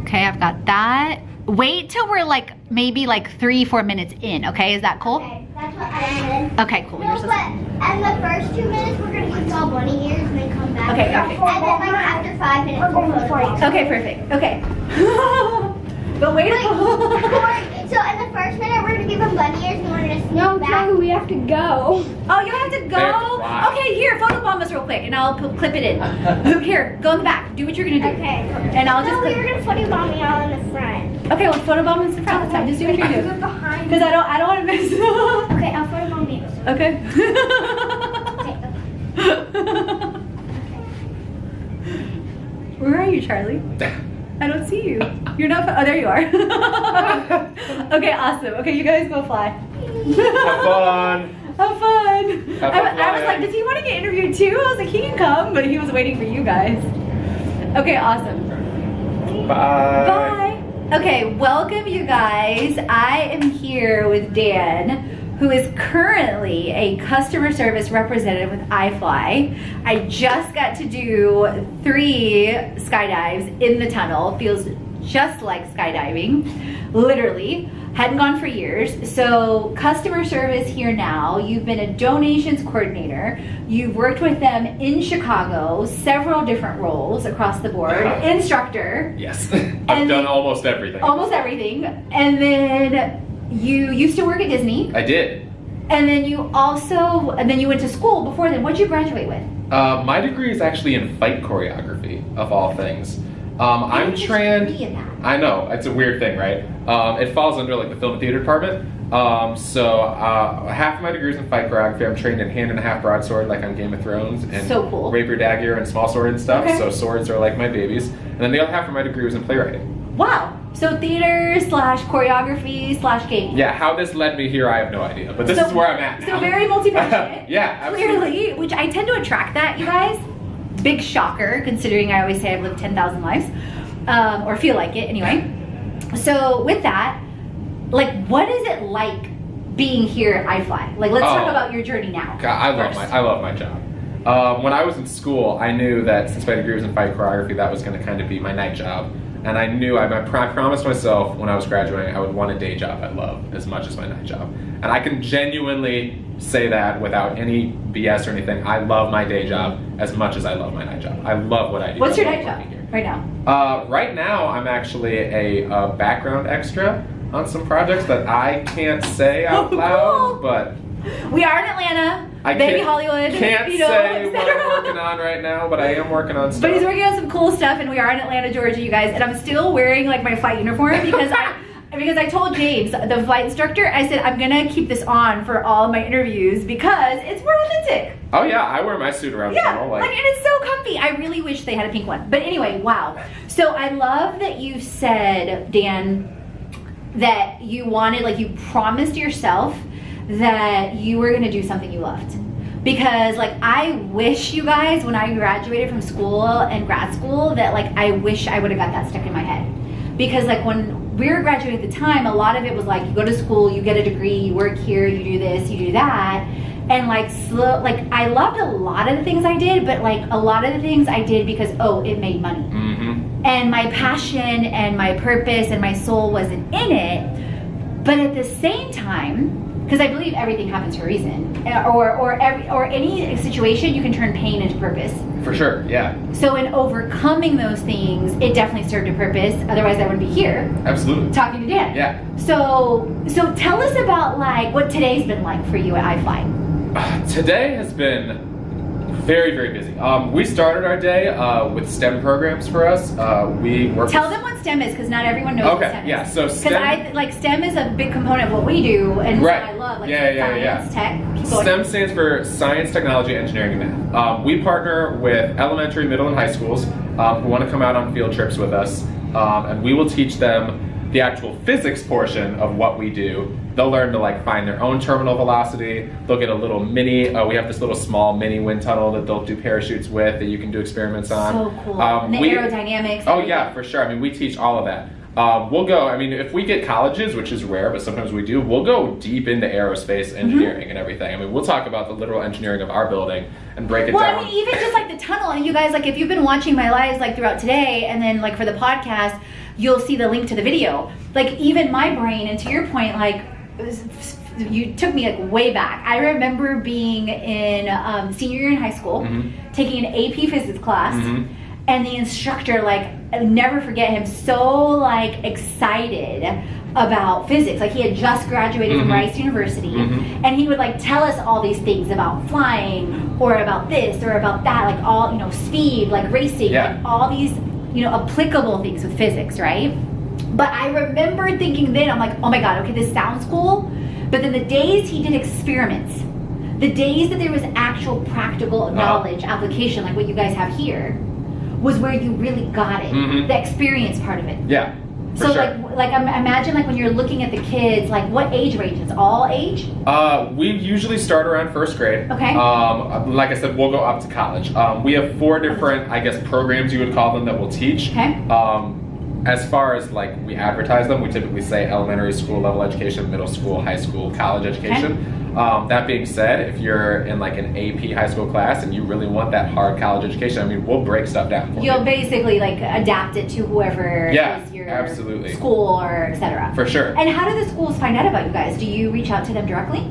Okay, I've got that. Wait till we're like, maybe like 3-4 minutes in, okay? Is that cool? Okay, that's what I did. Okay, cool. No, but and the first 2 minutes we're gonna give y'all bunny ears and then come back. Okay, got it. And then like after 5 minutes we're going to Okay, perfect. Okay. But wait. So in the first minute we're gonna give them bunny ears and we're gonna sneak back. Charlie, we have to go. Oh, you have to go? Okay, here, photobomb us real quick and I'll clip it in. Here, go in the back. Do what you're gonna do. Okay. And I'll just No, we clip. were gonna photobomb me all in the front. Okay, well, photobomb us in front. That's fine. Just do what you're gonna do. Behind. Because I don't want to miss. Okay, I'll photobomb you. Okay. Where are you, Charlie? I don't see you. You're not. Oh, there you are. Okay, awesome. Okay, you guys go fly. Have fun. Have fun. Have fun I was like, does he want to get interviewed too? I was like, he can come, but he was waiting for you guys. Okay, awesome. Bye. Bye. Okay, welcome you guys. I am here with Dan, who is currently a customer service representative with IFLY. I just got to do 3 skydives in the tunnel. Feels just like skydiving, literally. Hadn't gone for years. So customer service here now. You've been a donations coordinator. You've worked with them in Chicago, several different roles across the board. Instructor. Yes, I've done almost everything. Almost everything. And then you used to work at Disney. I did. And then you went to school before then. What'd you graduate with? My degree is actually in fight choreography, of all things. I'm trained. I know, it's a weird thing, right? It falls under like the film and theater department. Half of my degree is in fight choreography. I'm trained in hand and a half broadsword, like on Game of Thrones, and so cool. rapier, dagger, and small sword and stuff. Okay. So swords are like my babies. And then the other half of my degree was in playwriting. Wow. So theater / choreography / gaming. Yeah, how this led me here, I have no idea. But this is where I'm at now. So very multi-passionate. Yeah, absolutely. Clearly, which I tend to attract that, you guys. Big shocker, considering I always say I've lived 10,000 lives. Or feel like it, anyway. So with that, like, what is it like being here at IFLY? Like, let's talk about your journey now. God, I love my job. When I was in school, I knew that since my degree was in fight choreography, that was going to kind of be my night job. And I knew, I promised myself when I was graduating, I would want a day job I love as much as my night job. And I can genuinely say that without any BS or anything. I love my day job as much as I love my night job. I love what I do. What's your night job right now? Right now, I'm actually a background extra on some projects that I can't say out loud, but... We are in Atlanta, baby Hollywood. Can't you know, say what I'm working on right now, but I am working on stuff. But he's working on some cool stuff, and we are in Atlanta, Georgia, you guys. And I'm still wearing like my flight uniform because I told James, the flight instructor, I said I'm gonna keep this on for all of my interviews because it's more authentic. Oh yeah, I wear my suit around town. Like, and it's so comfy. I really wish they had a pink one. But anyway, wow. So I love that you said, Dan, that you wanted, like, you promised yourself that you were gonna do something you loved. Because like, I wish you guys, when I graduated from school and grad school, that like, I wish I would have got that stuck in my head. Because like, when we were graduating at the time, a lot of it was like, you go to school, you get a degree, you work here, you do this, you do that. And like, I loved a lot of the things I did, but like, a lot of the things I did because, oh, it made money. Mm-hmm. And my passion and my purpose and my soul wasn't in it. But at the same time, because I believe everything happens for a reason, or any situation you can turn pain into purpose. For sure, yeah. So in overcoming those things, it definitely served a purpose. Otherwise, I wouldn't be here. Absolutely. Talking to Dan. Yeah. So tell us about like what today's been like for you at IFLY. Today has been very, very busy. We started our day with STEM programs for us. We work. Tell them what STEM is, because not everyone knows what STEM is. Yeah, so STEM. Because STEM is a big component of what we do, and right. what I love. Like Science, tech. STEM stands for Science, Technology, Engineering, and Math. We partner with elementary, middle, and high schools who want to come out on field trips with us, and we will teach them the actual physics portion of what we do. They'll learn to like find their own terminal velocity. They'll get a little mini, we have this little small mini wind tunnel that they'll do parachutes with that you can do experiments on. So cool. And the aerodynamics. Oh yeah, for sure. I mean, we teach all of that. We'll go, I mean, if we get colleges, which is rare, but sometimes we do, we'll go deep into aerospace engineering and everything. I mean, we'll talk about the literal engineering of our building and break it down. Well, I mean, even just like the tunnel, and you guys, like if you've been watching my lives like throughout today, and then like for the podcast, you'll see the link to the video. Like even my brain, and to your point, like you took me like way back. I remember being in senior year in high school, taking an AP physics class, and the instructor, like, I'll never forget him, so like excited about physics. Like he had just graduated from Rice University, and he would like tell us all these things about flying or about this or about that, like all, you know, speed, like racing, like all these, you know, applicable things with physics, right? But I remember thinking then, I'm like, oh my God, okay, this sounds cool. But then the days he did experiments, the days that there was actual practical knowledge, application, like what you guys have here, was where you really got it, the experience part of it. Yeah. So like imagine like when you're looking at the kids, like what age ranges? All age? We usually start around first grade. Okay. Like I said, we'll go up to college. We have 4 different, I guess, programs you would call them that we'll teach. Okay. As far as like we advertise them, we typically say elementary school level education, middle school, high school, college education. Okay. That being said, if you're in like an AP high school class and you really want that hard college education, I mean, we'll break stuff down for you. You'll basically like adapt it to whoever is your school or etc. For sure. And how do the schools find out about you guys? Do you reach out to them directly?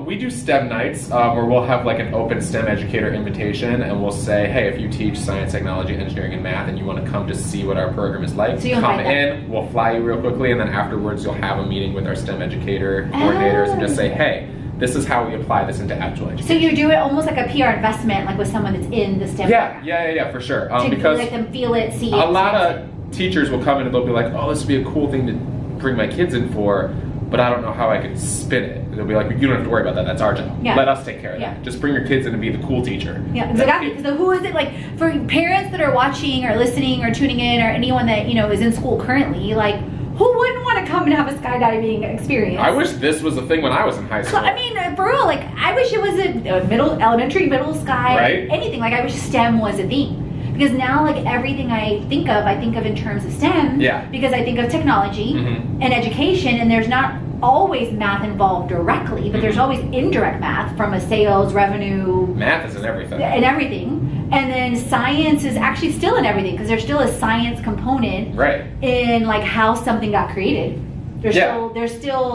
We do STEM nights where we'll have like an open STEM educator invitation, and we'll say, hey, if you teach science, technology, engineering, and math, and you want to come to see what our program is like, so come in, we'll fly you real quickly, and then afterwards you'll have a meeting with our STEM educator coordinators and just say, hey, this is how we apply this into actual education. So you do it almost like a PR investment, like with someone that's in the STEM program. Yeah, for sure. To because let them feel it, see it. A lot of teachers will come in and they'll be like, oh, this would be a cool thing to bring my kids in for, but I don't know how I could spin it. They'll be like, you don't have to worry about that, that's our job. Yeah. Let us take care of that. Just bring your kids in and be the cool teacher. Yeah, exactly. So who is it, like, for parents that are watching or listening or tuning in, or anyone that, you know, is in school currently, like, who wouldn't want to come and have a skydiving experience? I wish this was a thing when I was in high school. So, I mean, for real, like, I wish it was a elementary, middle sky, anything. Like, I wish STEM was a thing. Because now, like, everything I think of in terms of STEM. Yeah. Because I think of technology and education, and there's not always math involved directly, but there's always indirect math from a sales, revenue. Math is in everything. And then science is actually still in everything, because there's still a science component in like how something got created. There's still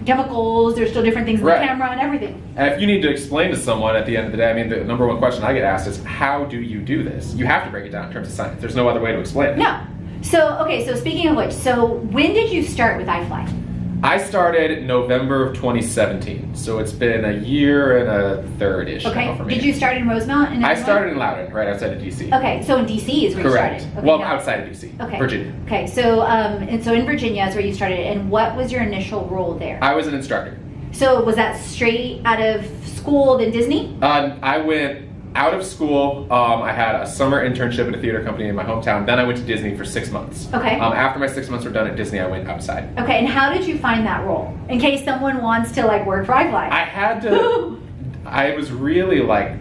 chemicals, there's still different things in the camera and everything. And if you need to explain to someone at the end of the day, I mean, the number one question I get asked is, how do you do this? You have to break it down in terms of science. There's no other way to explain it. No. So, okay, so speaking of which, so when did you start with IFLY? I started November of 2017, so it's been a year and a third-ish now for me. Did you start in Rosemount? I started in Loudoun, right outside of DC. Okay, so in DC is where you started. Okay, well, outside of DC, Virginia. Okay, so and so in Virginia is where you started, and what was your initial role there? I was an instructor. So was that straight out of school, then Disney? I went out of school. I had a summer internship at a theater company in my hometown. Then I went to Disney for 6 months. Okay. After my 6 months were done at Disney, I went outside. Okay, and how did you find that role? In case someone wants to like work for IFLY. I had to. I was really like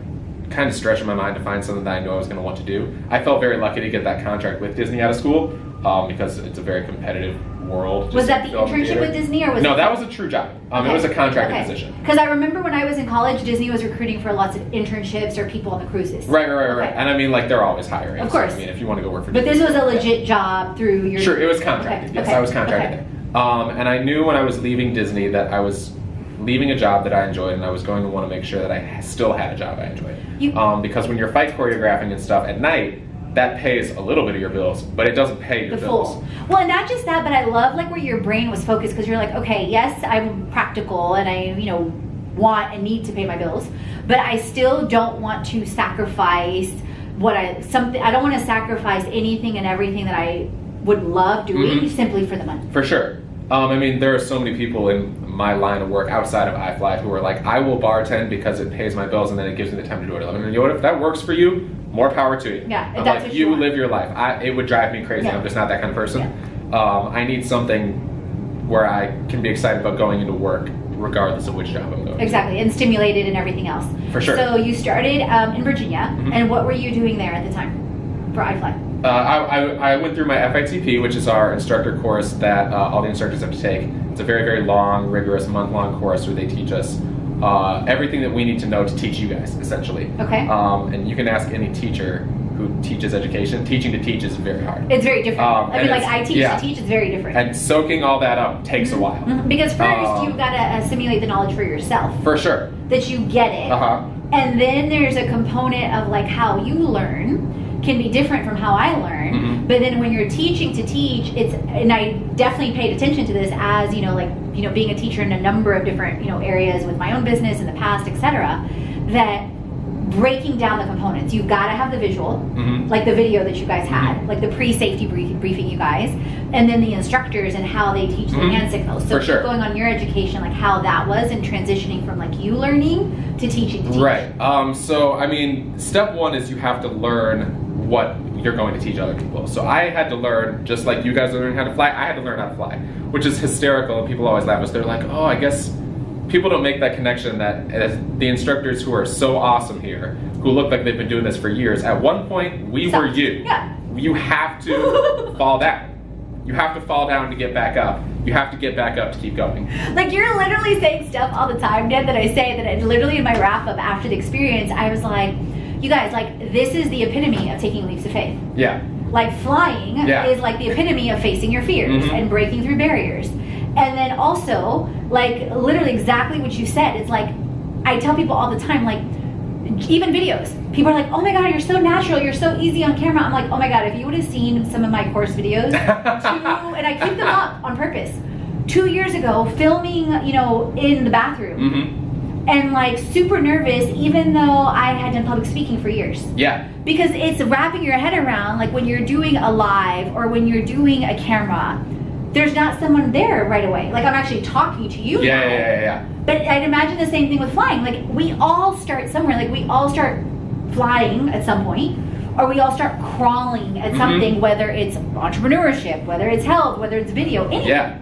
kind of stretching my mind to find something that I knew I was going to want to do. I felt very lucky to get that contract with Disney out of school because it's a very competitive world. Was that the internship with Disney, or was no? That was a true job. It was a contracted position. Because I remember when I was in college, Disney was recruiting for lots of internships or people on the cruises. Right. And I mean, like, they're always hiring. Of course. So, I mean, if you want to go work for Disney. But this was a legit job through your... Sure, it was contracted. Yes, I was contracted. And I knew when I was leaving Disney that I was leaving a job that I enjoyed, and I was going to want to make sure that I still had a job I enjoyed. Because when you're fight choreographing and stuff at night, that pays a little bit of your bills, but it doesn't pay your bills. Well, and not just that, but I love like where your brain was focused, because you're like, okay, yes, I'm practical and I, you know, want and need to pay my bills, but I still don't want to sacrifice I don't want to sacrifice anything and everything that I would love doing simply for the money. For sure. I mean, there are so many people in my line of work outside of IFLY who are like, I will bartend because it pays my bills and then it gives me the time to do it. I mean, you know what, if that works for you, more power to you. Yeah, I'm that's like, what you live your life. It would drive me crazy. Yeah. I'm just not that kind of person. Yeah. I need something where I can be excited about going into work regardless of which job I'm going to. Exactly, and stimulated and everything else. For sure. So you started in Virginia, and what were you doing there at the time for IFLY? I went through my FITP, which is our instructor course that all the instructors have to take. It's a very, very long, rigorous, month-long course where they teach us everything that we need to know to teach you guys, essentially. Okay. And you can ask any teacher who teaches education. Teaching to teach is very hard. It's very different. I mean, like I teach to teach, it's very different. And soaking all that up takes a while. Because first, you've got to assimilate the knowledge for yourself. For sure. That you get it. And then there's a component of like how you learn can be different from how I learn. But then when you're teaching to teach, and I definitely paid attention to this as, being a teacher in a number of different, areas with my own business in the past, etc., that breaking down the components. You've got to have the visual, like the video that you guys had, like the pre-safety briefing you guys, and then the instructors and how they teach the hand signals. So keep going on your education, like how that was and transitioning from like you learning to teaching to teach. Right. So, I mean, step one is you have to learn what you're going to teach other people. So I had to learn, just like you guys are learning how to fly, I had to learn how to fly, which is hysterical, and people always laugh at us. They're like, oh, I guess people don't make that connection that the instructors who are so awesome here, who look like they've been doing this for years, at one point, we were you. Yeah. You have to fall down. You have to fall down to get back up. You have to get back up to keep going. Like, you're literally saying stuff all the time, Ned, that I say that literally in my wrap-up after the experience, I was like, you guys, like, this is the epitome of taking leaps of faith. Yeah. Like, flying is like the epitome of facing your fears and breaking through barriers. And then also, like, literally exactly what you said. It's like, I tell people all the time, like, even videos. People are like, oh my God, you're so natural. You're so easy on camera. I'm like, oh my God, if you would have seen some of my course videos, and I keep them up on purpose. 2 years ago, filming, in the bathroom. And like super nervous, even though I had done public speaking for years. Yeah. Because it's wrapping your head around, like when you're doing a live or when you're doing a camera, there's not someone there right away. Like I'm actually talking to you now. Yeah. But I'd imagine the same thing with flying. Like we all start somewhere. Like we all start flying at some point, or we all start crawling at something, whether it's entrepreneurship, whether it's health, whether it's video, anything. Yeah.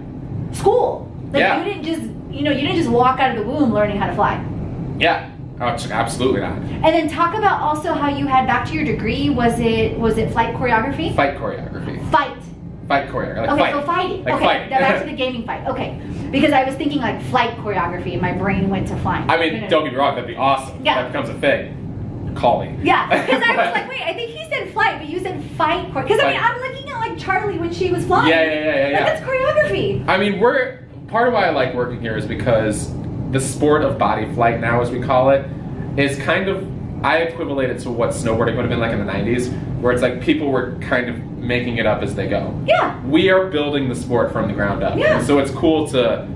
School. Like you didn't just walk out of the womb learning how to fly. Yeah. Oh, absolutely not. And then talk about also how you had, back to your degree, was it flight choreography? Fight choreography. Fight choreography. Like so fighting. Like fighting. Back to the gaming fight. Okay. Because I was thinking like flight choreography and my brain went to flying. I mean, don't get me wrong, that'd be awesome. Yeah. That becomes a thing. Call me. Yeah, because I was like, wait, I think he said flight, but you said fight choreography. Because I mean, I'm looking at like Charlie when she was flying. Yeah. Like, that's choreography. I mean, part of why I like working here is because the sport of body flight now, as we call it, is kind of, I equivalent it to what snowboarding would have been like in the 90s, where it's like people were kind of making it up as they go. Yeah. We are building the sport from the ground up. Yeah. And so it's cool to,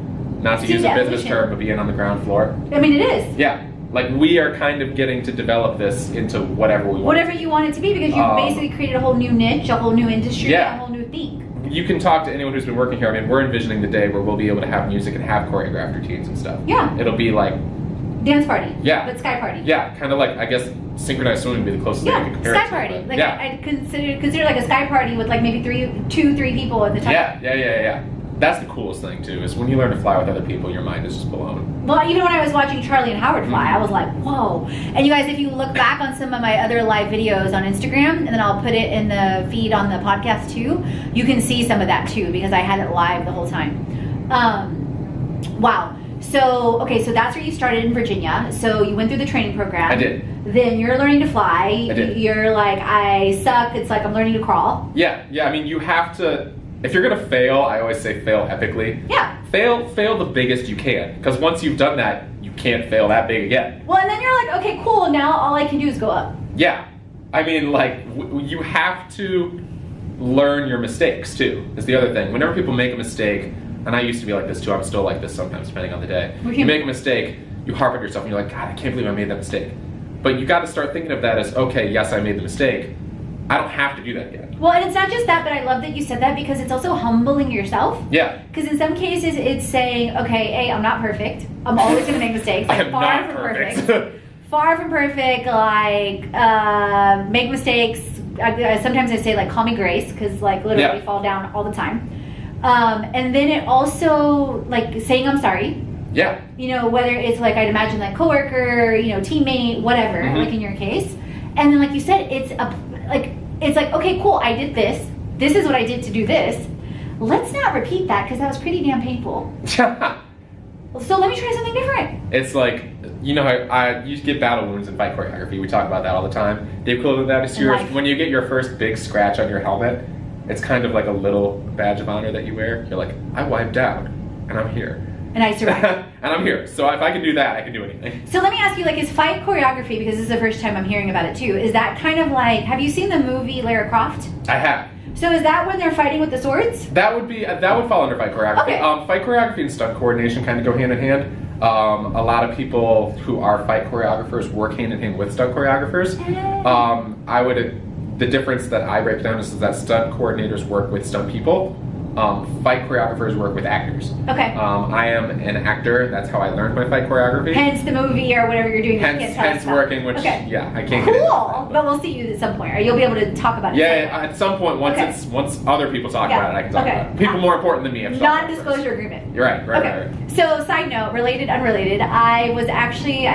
not to use a business term, but be in on the ground floor. I mean, it is. Yeah. Like we are kind of getting to develop this into whatever we want. Whatever you want it to be, because you basically created a whole new niche, a whole new industry, a whole new thing. You can talk to anyone who's been working here. I mean, we're envisioning the day where we'll be able to have music and have choreographed routines and stuff. Yeah. It'll be like dance party. Yeah. But sky party. Yeah, kind of like, I guess, synchronized swimming would be the closest thing you can compare it to. Sky party. Like I'd consider like a sky party with like maybe two, three people at the time. Yeah. That's the coolest thing too, is when you learn to fly with other people, your mind is just blown. Well, even when I was watching Charlie and Howard fly, I was like, whoa. And you guys, if you look back on some of my other live videos on Instagram, and then I'll put it in the feed on the podcast too, you can see some of that too, because I had it live the whole time. Wow. So, okay, so that's where you started in Virginia. So you went through the training program. I did. Then you're learning to fly. I did. You're like, I suck. It's like I'm learning to crawl. Yeah. I mean, you have to, if you're gonna fail, I always say fail epically. Yeah. Fail the biggest you can, because once you've done that, you can't fail that big again. Well, and then you're like, okay, cool. Now all I can do is go up. Yeah. I mean, like, you have to learn your mistakes too. Is the other thing. Whenever people make a mistake, and I used to be like this too, I'm still like this sometimes, depending on the day. You make a mistake, you harp at yourself, and you're like, God, I can't believe I made that mistake. But you got to start thinking of that as, okay, yes, I made the mistake. I don't have to do that again. Well, and it's not just that, but I love that you said that, because it's also humbling yourself. Yeah. Because in some cases, it's saying, okay, I'm not perfect. I'm always going to make mistakes. Like, I am not perfect. Far from perfect, like, make mistakes. Sometimes I say, like, call me Grace, because, like, literally fall down all the time. And then it also, like, saying I'm sorry. Yeah. You know, whether it's, like, I'd imagine, like, coworker, you know, teammate, whatever, like in your case. And then, like you said, it's, it's like, okay, cool, I did this. This is what I did to do this. Let's not repeat that because that was pretty damn painful. So let me try something different. It's like, you know how you get battle wounds in fight choreography. We talk about that all the time. The equivalent of that is when you get your first big scratch on your helmet, it's kind of like a little badge of honor that you wear. You're like, I wiped out, and I'm here. And I survived. And I'm here. So if I can do that, I can do anything. So let me ask you, like, is fight choreography, because this is the first time I'm hearing about it too, is that kind of like, have you seen the movie Lara Croft? I have. So is that when they're fighting with the swords? That would fall under fight choreography. Okay. Fight choreography and stunt coordination kind of go hand in hand. A lot of people who are fight choreographers work hand in hand with stunt choreographers. The difference that I break down is that stunt coordinators work with stunt people. Fight choreographers work with actors. Okay. I am an actor. That's how I learned my fight choreography. Hence the movie or whatever you're doing. Hence working, which yeah, I can't. Cool. But we'll see you at some point, or you'll be able to talk about it. Yeah, at some point, once other people talk about it, I can talk about it. People more important than me have to talk about it. Non-disclosure agreement. You're right. Right. So, side note, related, unrelated. I was actually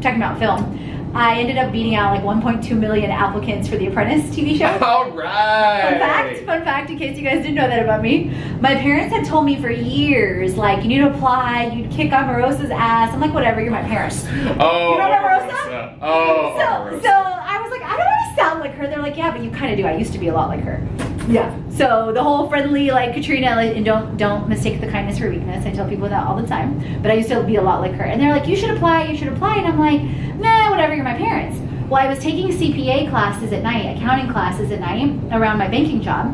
talking about film. I ended up beating out like 1.2 million applicants for The Apprentice TV show. All right. Fun fact, in case you guys didn't know that about me. My parents had told me for years, like, you need to apply, you'd kick Omarosa's ass. I'm like, whatever, you're my parents. Oh, you know Omarosa? Oh, so I was like, I don't want to sound like her. They're like, yeah, but you kind of do. I used to be a lot like her. Yeah. So the whole friendly, like Katrina, like, and don't mistake the kindness for weakness. I tell people that all the time. But I used to be a lot like her. And they're like, you should apply. And I'm like, nah, whatever, you're my parents. Well, I was taking CPA classes at night, accounting classes at night, around my banking job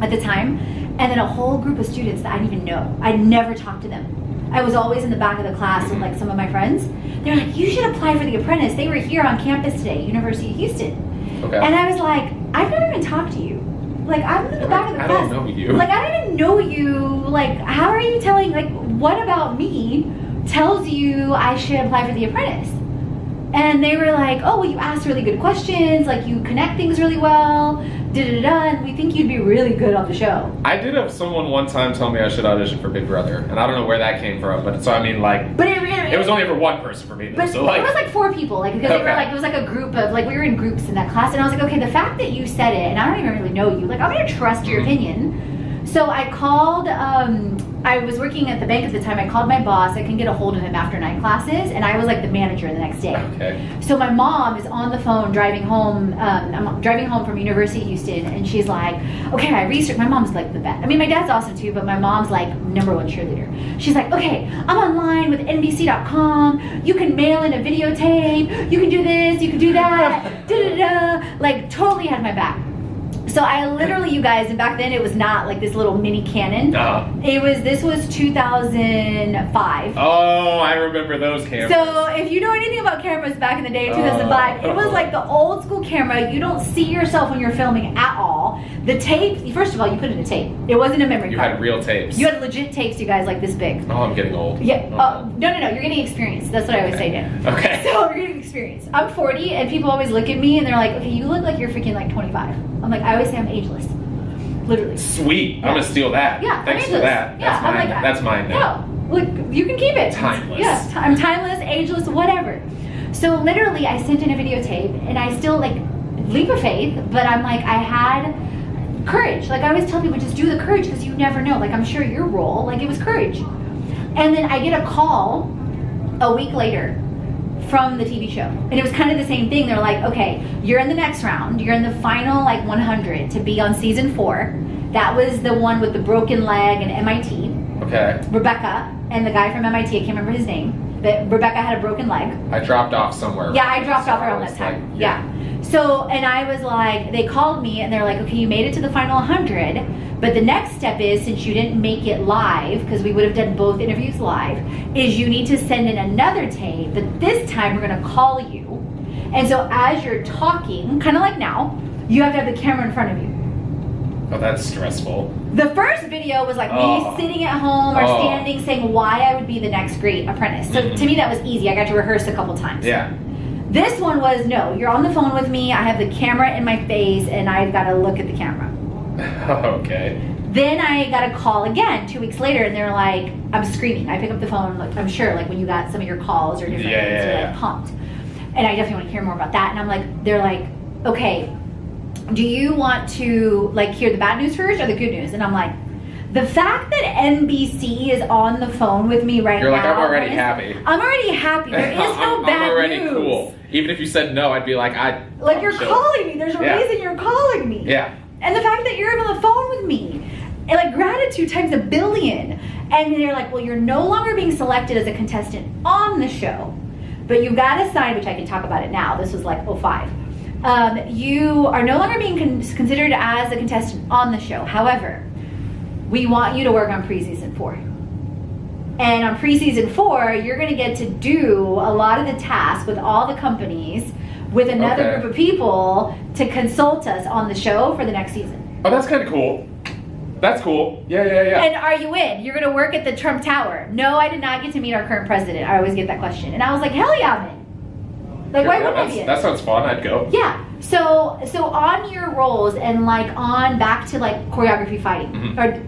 at the time. And then a whole group of students that I didn't even know. I'd never talked to them. I was always in the back of the class with like some of my friends. They're like, you should apply for The Apprentice. They were here on campus today, University of Houston. Okay. And I was like, I've never even talked to you. Like, I'm in the back of the class. I don't know you. Like, I don't even know you. Like, how are you telling, like, what about me tells you I should apply for The Apprentice? And they were like, oh, well, you asked really good questions. Like, you connect things really well. And we think you'd be really good on the show. I did have someone one time tell me I should audition for Big Brother, and I don't know where that came from, but so I mean, like, but it was only for one person for me, though. But so like, it was like 4 people, like, because they were like, it was like a group of, like, we were in groups in that class, and I was like, okay, the fact that you said it, and I don't even really know you, like, I'm gonna trust your opinion. So I called, I was working at the bank at the time. I called my boss. I couldn't get a hold of him after 9 classes, and I was like the manager the next day. Okay. So my mom is on the phone driving home. I'm driving home from University of Houston, and she's like, okay, I researched. My mom's like the best. I mean, my dad's awesome too, but my mom's like #1 cheerleader. She's like, okay, I'm online with NBC.com. You can mail in a videotape. You can do this. You can do that. Like, totally had my back. So I literally, you guys, and back then it was not like this little mini Canon. This was 2005. Oh, I remember those cameras. So if you know anything about cameras back in the day, 2005, it was like the old school camera. You don't see yourself when you're filming at all. The tape, first of all, you put in a tape. It wasn't a memory card. You had real tapes. You had legit tapes, you guys, like this big. Oh, I'm getting old. Yeah. No, you're getting experience. That's what I always say, Dan. Okay. So you're getting experience. I'm 40, and people always look at me and they're like, okay, you look like you're freaking like 25. I'm like, I always say I'm ageless. Literally. Sweet. Yeah. I'm gonna steal that. Yeah. Thanks for that. Yeah, That's mine. That's mine now. No, look, you can keep it. Timeless. Yeah, I'm timeless, ageless, whatever. So literally, I sent in a videotape, and I still like leap of faith, but I'm like, I had courage. Like I always tell people, just do the courage because you never know. Like I'm sure your role, like it was courage. And then I get a call a week later from the TV show, and it was kind of the same thing. They're like, okay, you're in the next round, you're in the final like 100 to be on season 4. That was the one with the broken leg and MIT. Okay. Rebecca and the guy from MIT, I can't remember his name, but Rebecca had a broken leg. I dropped off somewhere. Yeah, I dropped off around that time. Like, yeah. So, and I was like, they called me and they're like, okay, you made it to the final 100, but the next step is, since you didn't make it live, because we would have done both interviews live, is you need to send in another tape, but this time we're gonna call you. And so as you're talking, kind of like now, you have to have the camera in front of you. Oh, that's stressful. The first video was like me sitting at home or standing saying why I would be the next great apprentice. So to me that was easy. I got to rehearse a couple times. Yeah. This one was, no, you're on the phone with me, I have the camera in my face, and I've got to look at the camera. Okay. Then I got a call again 2 weeks later, and they're like, I'm screaming. I pick up the phone, like, I'm sure like when you got some of your calls or different things, you're like pumped. And I definitely want to hear more about that. And I'm like, they're like, okay, do you want to like hear the bad news first or the good news? And I'm like, the fact that NBC is on the phone with me right now. You're like, I'm already happy. I'm already happy. There is no bad news. I'm already cool. Even if you said no, I'd be like, Like, you're calling me. There's a reason you're calling me. Yeah. And the fact that you're on the phone with me, and like gratitude times 1 billion. And they're like, well, you're no longer being selected as a contestant on the show, but you've got to sign, which I can talk about it now. This was like 05. You are no longer being considered as a contestant on the show. However, we want you to work on pre-season 4. And on pre-season 4, you're going to get to do a lot of the tasks with all the companies with another group of people to consult us on the show for the next season. Oh, that's kind of cool. That's cool. Yeah. And are you in? You're going to work at the Trump Tower. No, I did not get to meet our current president. I always get that question. And I was like, hell yeah, I'm in. Like, why wouldn't I be in? That sounds fun. I'd go. Yeah. So on your roles and like on back to like choreography fighting or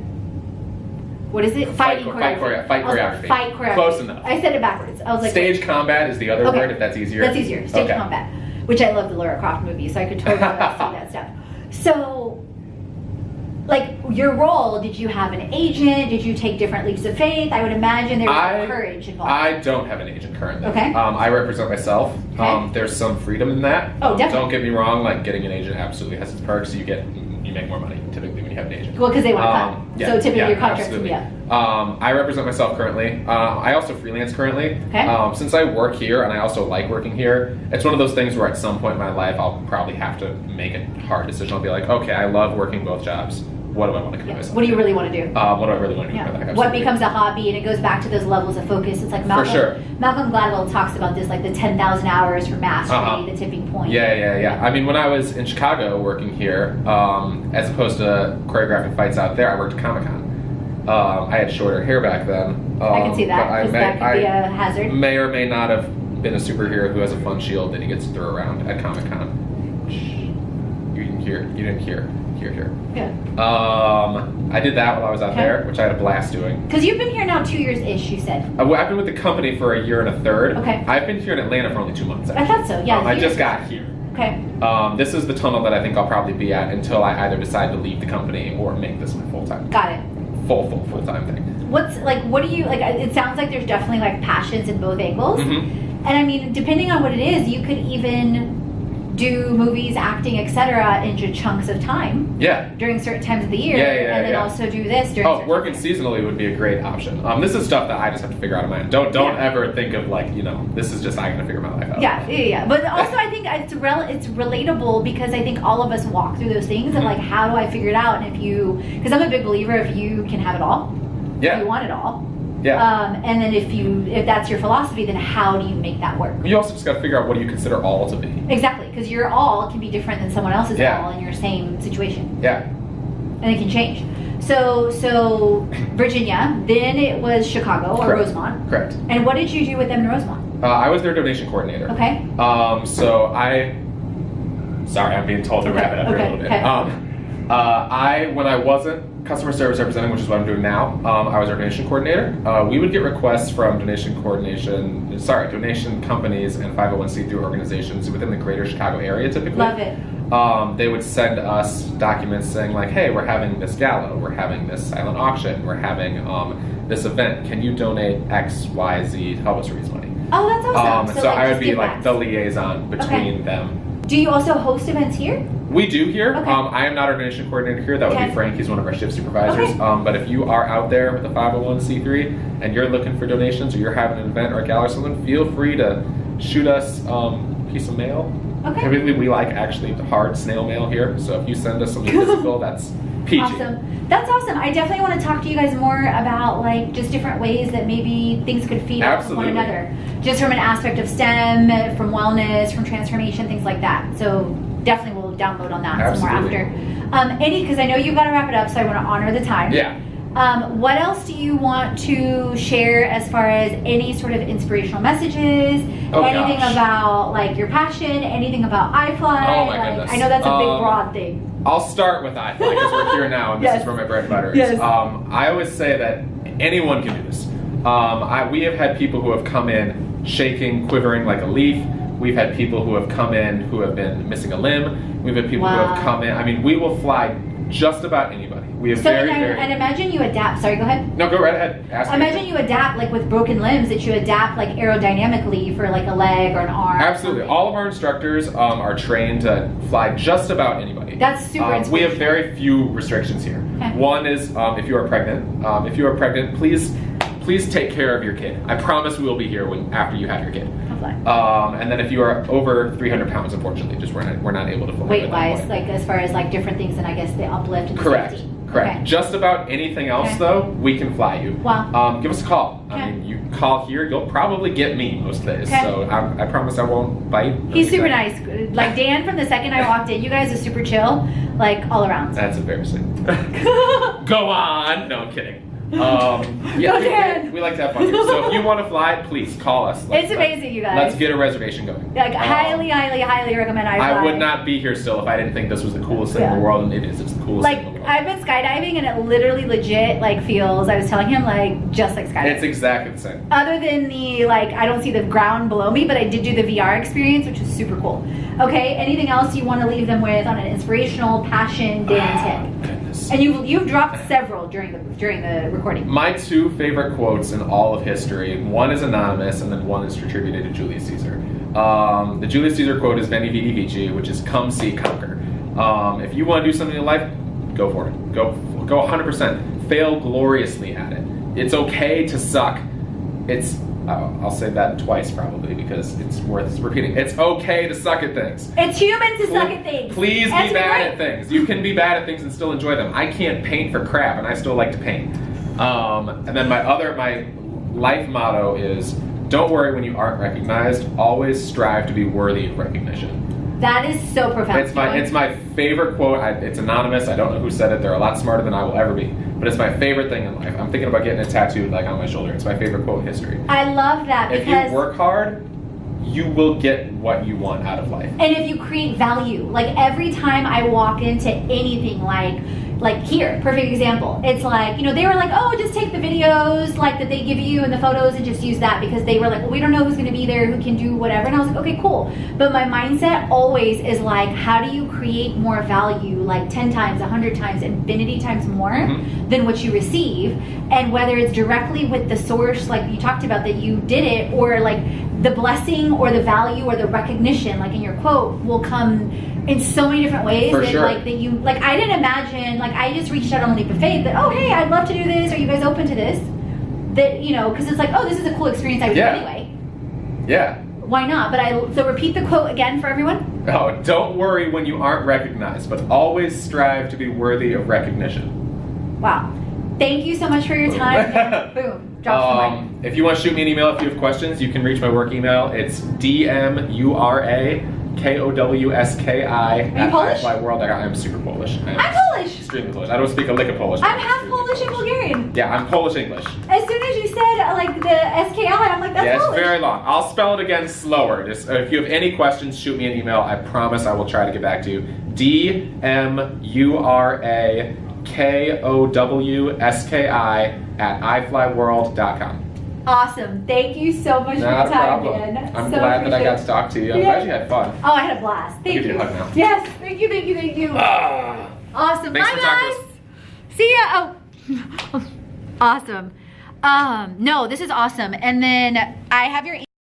what is it? Fighting choreography. Fight choreography. Fight choreography. Close enough. I said it backwards. I was like, stage combat is the other word, if that's easier. That's easier. Stage combat, which I love the Lara Croft movie, so I could totally see that stuff. So, like your role, did you have an agent? Did you take different leaps of faith? I would imagine there was courage involved. I don't have an agent currently. Okay. I represent myself. Okay. There's some freedom in that. Oh, definitely. Don't get me wrong. Like getting an agent absolutely has its perks. You make more money typically when you have an agent. Well, because they want to cut. So typically your contract's absolutely. Yeah. I represent myself currently. I also freelance currently. Okay. Since I work here and I also like working here, it's one of those things where at some point in my life I'll probably have to make a hard decision. I'll be like, okay, I love working both jobs. What do I want to commit myself? What do you really want to do? What do I really want to do? Yeah. What becomes a hobby, and it goes back to those levels of focus. It's like Malcolm Gladwell talks about this, like the 10,000 hours for mastery, the tipping point. Yeah. I mean, when I was in Chicago working here, as opposed to choreographing fights out there, I worked at Comic-Con. I had shorter hair back then. I can see that, because that could be a hazard. May or may not have been a superhero who has a fun shield that he gets to throw around at Comic-Con. You didn't hear. Here. Yeah. I did that while I was out there, which I had a blast doing. Because you've been here now 2 years-ish, you said. I've been with the company for 1 year and a third. Okay. I've been here in Atlanta for only 2 months, actually. I thought so, yeah. I just got here. Okay. This is the tunnel that I think I'll probably be at until I either decide to leave the company or make this my full-time. Got it. Full-time thing. What do you, like, it sounds like there's definitely, like, passions in both angles. Mm-hmm. And, I mean, depending on what it is, you could even do movies, acting, etc. into chunks of time. Yeah. During certain times of the year. And then also do this during certain working seasonally would be a great option. This is stuff that I just have to figure out on my own. Don't ever think of like, this is just I gotta figure my life out. Yeah. But also I think it's relatable because I think all of us walk through those things and like, how do I figure it out? And because I'm a big believer if you can have it all, if you want it all. Yeah. And then if that's your philosophy, then how do you make that work? You also just got to figure out what do you consider all to be. Exactly, because your all can be different than someone else's all in your same situation. Yeah. And it can change. So Virginia, then it was Chicago or Rosemont. Correct. And what did you do with them in Rosemont? I was their donation coordinator. Okay. Sorry, I'm being told to wrap it up here a little bit. Okay. When I wasn't customer service representative, which is what I'm doing now, I was our donation coordinator. We would get requests from donation companies and 501c3 organizations within the greater Chicago area typically. Love it. They would send us documents saying like, hey, we're having this gala, we're having this silent auction, we're having this event. Can you donate X, Y, Z to help us raise money? Oh, that's awesome. So I would be like the liaison between them. Do you also host events here? We do here. Okay. I am not our donation coordinator here. That would be Frank. He's one of our shift supervisors. Okay. But if you are out there with a 501c3 and you're looking for donations or you're having an event or a gala or something, feel free to shoot us a piece of mail. Okay. Typically, we like actually hard snail mail here. So if you send us something physical, that's peachy. Awesome. That's awesome. I definitely want to talk to you guys more about like just different ways that maybe things could feed off of one another. Just from an aspect of STEM, from wellness, from transformation, things like that. So definitely we'll download on that somewhere after. Because I know you've got to wrap it up, so I want to honor the time. Yeah. What else do you want to share as far as any sort of inspirational messages? Anything about like your passion? Anything about IFLY? Oh my goodness. I know that's a big broad thing. I'll start with IFLY because we're here now and this is where my bread and butter is. Yes. I always say that anyone can do this. We have had people who have come in shaking, quivering like a leaf, We've had people who have come in who have been missing a limb. We've had people who have come in. I mean, we will fly just about anybody. We have and imagine you adapt. Sorry, go ahead. No, go right ahead. Ask imagine you adapt, like with broken limbs, that you adapt like aerodynamically for like a leg or an arm. Absolutely. All of our instructors are trained to fly just about anybody. That's super inspirational. We have very few restrictions here. Okay. One is if you are pregnant. If you are pregnant, please take care of your kid. I promise we will be here after you have your kid. And then if you are over 300 pounds, unfortunately, just we're not able to fly. Weight-wise, like as far as like different things, and I guess the uplift and the safety. Correct. Okay. Just about anything else, though, we can fly you. Wow. Give us a call. Okay. I mean, you call here, you'll probably get me most days. Okay. So I promise I won't bite. He's super nice. Like Dan, from the second I walked in, you guys are super chill, like all around. That's embarrassing. Go on. No, I'm kidding. Yeah, we like to have fun here. So if you want to fly, please call us. It's amazing, you guys. Let's get a reservation going. Like, highly recommend IFLY. I would not be here still if I didn't think this was the coolest thing in the world, and it is. It's the coolest thing in the world. I've been skydiving, and it literally legit like feels, I was telling him, like just like skydiving. It's exactly the same. Other than the, like, I don't see the ground below me, but I did do the VR experience, which was super cool. Okay, anything else you want to leave them with on an inspirational passion Dan tip? Goodness. And you've dropped several during the recording. My two favorite quotes in all of history, one is anonymous and then one is attributed to Julius Caesar. The Julius Caesar quote is Veni Vidi Vici, which is come see conquer. If you want to do something in life, go for it. Go 100%. Fail gloriously at it. It's okay to suck. I'll say that twice probably because it's worth repeating. It's okay to suck at things. It's human to suck at things. Please be bad at things. You can be bad at things and still enjoy them. I can't paint for crap, and I still like to paint. And then my life motto is, don't worry when you aren't recognized. Always strive to be worthy of recognition. That is so profound. It's my favorite quote. It's anonymous. I don't know who said it. They're a lot smarter than I will ever be. But it's my favorite thing in life. I'm thinking about getting it tattooed like on my shoulder. It's my favorite quote in history. I love that because if you work hard, you will get what you want out of life. And if you create value, like every time I walk into anything like here, perfect example. It's like, they were like, oh, just take the videos like that they give you and the photos and just use that because they were like, well, we don't know who's gonna be there, who can do whatever. And I was like, okay, cool. But my mindset always is like, how do you create more value, like 10 times, 100 times, infinity times more than what you receive? And whether it's directly with the source, like you talked about that you did it, or like the blessing or the value or the recognition, like in your quote, will come in so many different ways. For that, sure. Like that you, like I didn't imagine, like I just reached out on Leap of Faith that, oh hey, I'd love to do this. Are you guys open to this? That, because it's like, oh, this is a cool experience I would do anyway. Yeah. Why not? But so repeat the quote again for everyone. Oh, don't worry when you aren't recognized, but always strive to be worthy of recognition. Wow. Thank you so much for your time. Boom. Drop the mic. If you want to shoot me an email if you have questions, you can reach my work email. It's DMURAKOWSKI at IFLYworld.com. I'm super Polish. I'm Polish. Extremely Polish. I don't speak a lick of Polish. I'm half Polish and Bulgarian. Yeah, I'm Polish English. As soon as you said like the SKI, I'm like, that's Polish. It's very long. I'll spell it again slower. Just if you have any questions, shoot me an email. I promise I will try to get back to you. DMURAKOWSKI at IFLYworld.com. Awesome. Thank you so much for your time, Dan. I'm glad that I got to talk to you. I'm glad you had fun. Oh, I had a blast. Thank you. I'll give you a hug now. Yes. Thank you. Awesome. Thanks Bye, for guys. talking. See ya. Oh. Awesome. No, this is awesome. And then I have your